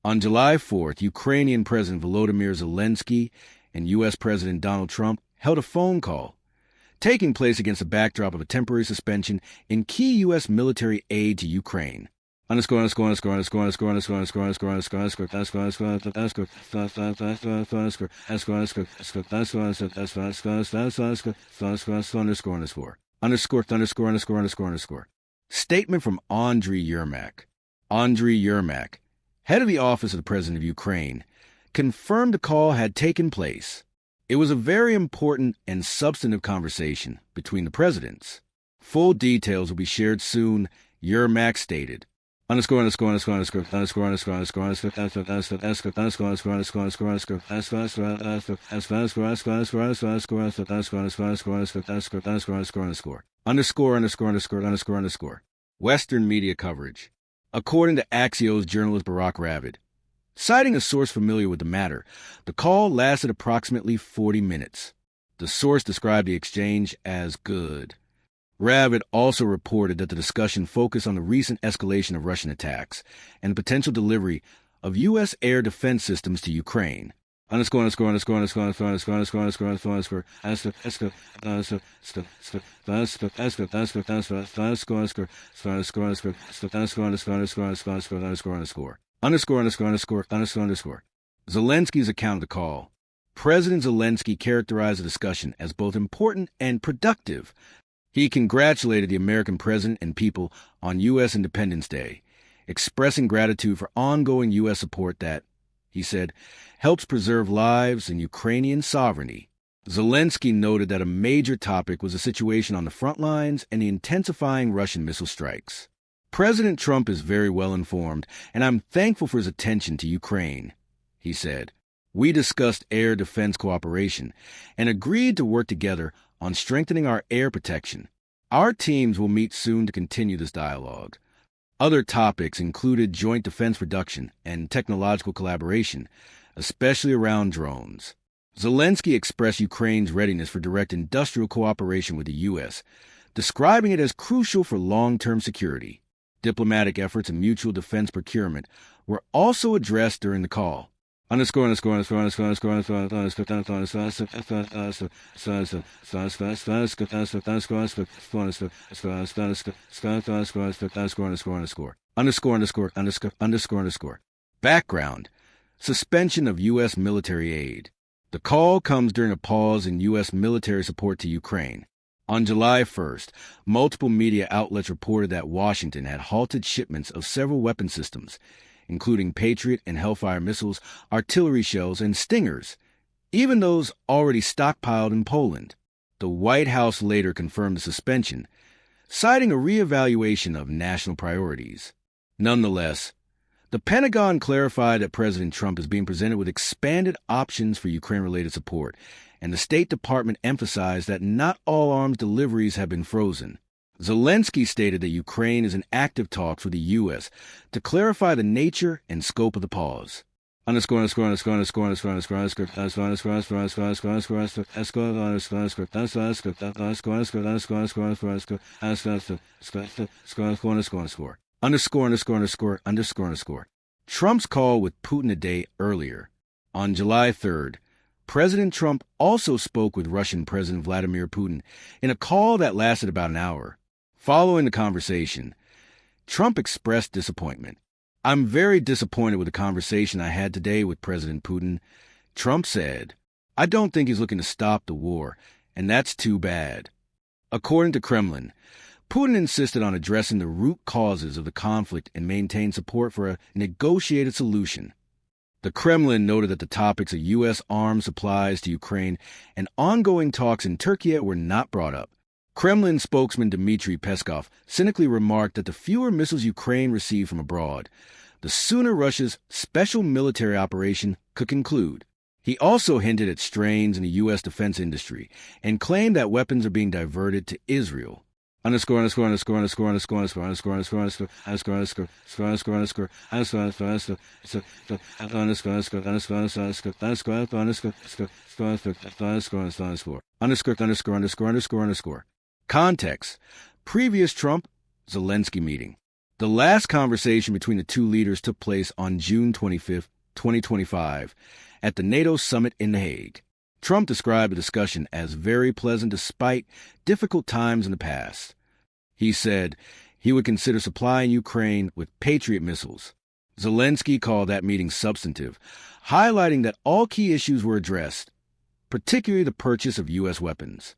On July 4th, Ukrainian President Volodymyr Zelenskyy and U.S. President Donald Trump held a phone call, taking place against the backdrop of a temporary suspension in key U.S. military aid to Ukraine. Statement from Andriy Yermak. Andriy Yermak, head of the Office of the President of Ukraine, confirmed the call had taken place. It was a very important and substantive conversation between the presidents. Full details will be shared soon, Yermak stated. Western media coverage. According to Axios journalist Barak Ravid, citing a source familiar with the matter, the call lasted approximately 40 minutes. The source described the exchange as good. Ravid also reported that the discussion focused on the recent escalation of Russian attacks and the potential delivery of U.S. air defense systems to Ukraine. Zelensky's account of the call. President Zelenskyy characterized the discussion as both important and productive. He congratulated the American president and people on U.S. Independence Day, expressing gratitude for ongoing U.S. support that, he said, helps preserve lives and Ukrainian sovereignty. Zelenskyy noted that a major topic was the situation on the front lines and the intensifying Russian missile strikes. President Trump is very well informed, and I'm thankful for his attention to Ukraine, he said. We discussed air defense cooperation and agreed to work together on strengthening our air protection. Our teams will meet soon to continue this dialogue. Other topics included joint defense production and technological collaboration, especially around drones. Zelenskyy expressed Ukraine's readiness for direct industrial cooperation with the U.S., describing it as crucial for long-term security. Diplomatic efforts and mutual defense procurement were also addressed during the call. Background: suspension of U.S. military aid. The call comes during a pause in U.S. military support to Ukraine. On July 1st, multiple media outlets reported that Washington had halted shipments of several weapon systems, including Patriot and Hellfire missiles, artillery shells, and Stingers, even those already stockpiled in Poland. The White House later confirmed the suspension, citing a reevaluation of national priorities. Nonetheless, the Pentagon clarified that President Trump is being presented with expanded options for Ukraine-related support, and the State Department emphasized that not all arms deliveries have been frozen. Zelenskyy stated that Ukraine is in active talks with the U.S. to clarify the nature and scope of the pause. Trump's call with Putin a day earlier. On July 3rd, President Trump also spoke with Russian President Vladimir Putin in a call that lasted about an hour. Following the conversation, Trump expressed disappointment. I'm very disappointed with the conversation I had today with President Putin. Trump said, I don't think he's looking to stop the war, and that's too bad. According to Kremlin, Putin insisted on addressing the root causes of the conflict and maintained support for a negotiated solution. The Kremlin noted that the topics of U.S. arms supplies to Ukraine and ongoing talks in Turkey were not brought up. Kremlin spokesman Dmitry Peskov cynically remarked that the fewer missiles Ukraine received from abroad, the sooner Russia's special military operation could conclude. He also hinted at strains in the U.S. defense industry and claimed that weapons are being diverted to Israel. Context: previous Trump-Zelenskyy meeting. The last conversation between the two leaders took place on June 25, 2025, at the NATO summit in The Hague. Trump described the discussion as very pleasant despite difficult times in the past. He said he would consider supplying Ukraine with Patriot missiles. Zelenskyy called that meeting substantive, highlighting that all key issues were addressed, particularly the purchase of U.S. weapons.